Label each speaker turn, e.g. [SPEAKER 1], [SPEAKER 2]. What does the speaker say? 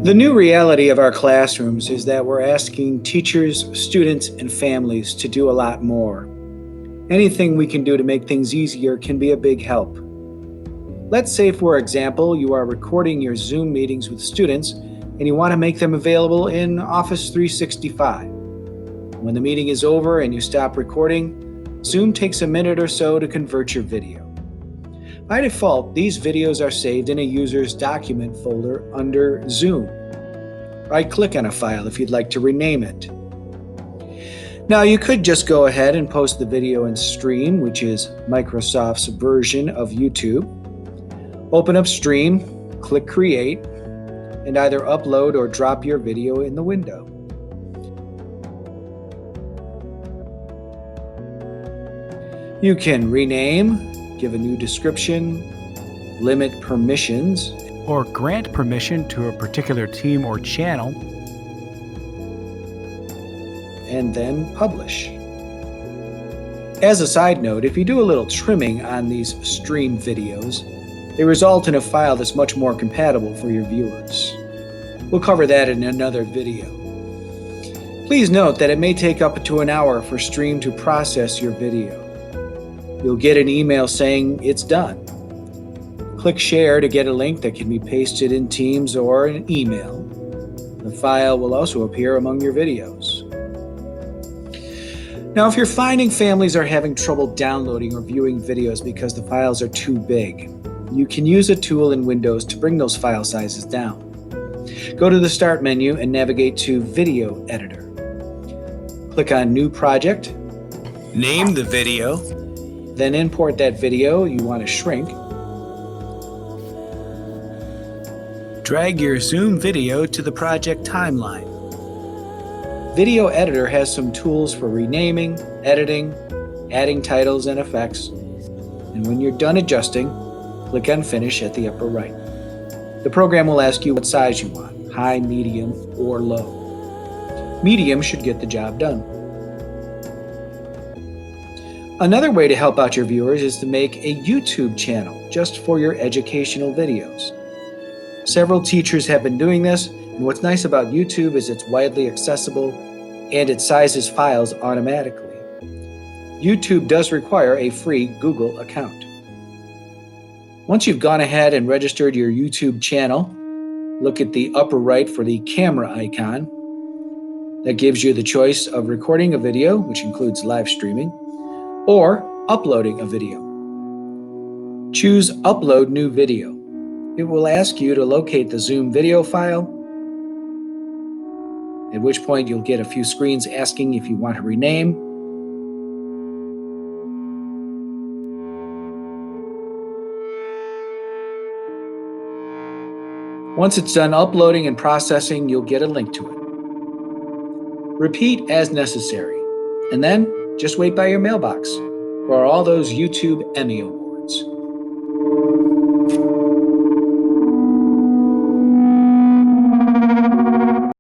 [SPEAKER 1] The new reality of our classrooms is that we're asking teachers, students, and families to do a lot more. Anything we can do to make things easier can be a big help. Let's say, for example, you are recording your Zoom meetings with students and you want to make them available in Office 365. When the meeting is over and you stop recording, Zoom takes a minute or so to convert your video. By default, these videos are saved in a user's document folder under Zoom. Right-click on a file if you'd like to rename it. Now, you could just go ahead and post the video in Stream, which is Microsoft's version of YouTube. Open up Stream, click Create, and either upload or drop your video in the window. You can rename, give a new description, limit permissions,
[SPEAKER 2] or grant permission to a particular team or channel,
[SPEAKER 1] and then publish. As a side note, if you do a little trimming on these stream videos, they result in a file that's much more compatible for your viewers. We'll cover that in another video. Please note that it may take up to an hour for Stream to process your video. You'll get an email saying it's done. Click Share to get a link that can be pasted in Teams or an email. The file will also appear among your videos. Now, if you're finding families are having trouble downloading or viewing videos because the files are too big, you can use a tool in Windows to bring those file sizes down. Go to the Start menu and navigate to Video Editor. Click on New Project. Name the video. Then import that video you want to shrink. Drag your Zoom video to the project timeline. Video Editor has some tools for renaming, editing, adding titles and effects. And when you're done adjusting, click on Finish at the upper right. The program will ask you what size you want, high, medium, or low. Medium should get the job done. Another way to help out your viewers is to make a YouTube channel just for your educational videos. Several teachers have been doing this, and what's nice about YouTube is it's widely accessible and it sizes files automatically. YouTube does require a free Google account. Once you've gone ahead and registered your YouTube channel, look at the upper right for the camera icon. That gives you the choice of recording a video, which includes live streaming, or uploading a video. Choose Upload New Video. It will ask you to locate the Zoom video file, at which point you'll get a few screens asking if you want to rename. Once it's done uploading and processing, you'll get a link to it. Repeat as necessary, and then just wait by your mailbox for all those YouTube Emmy Awards.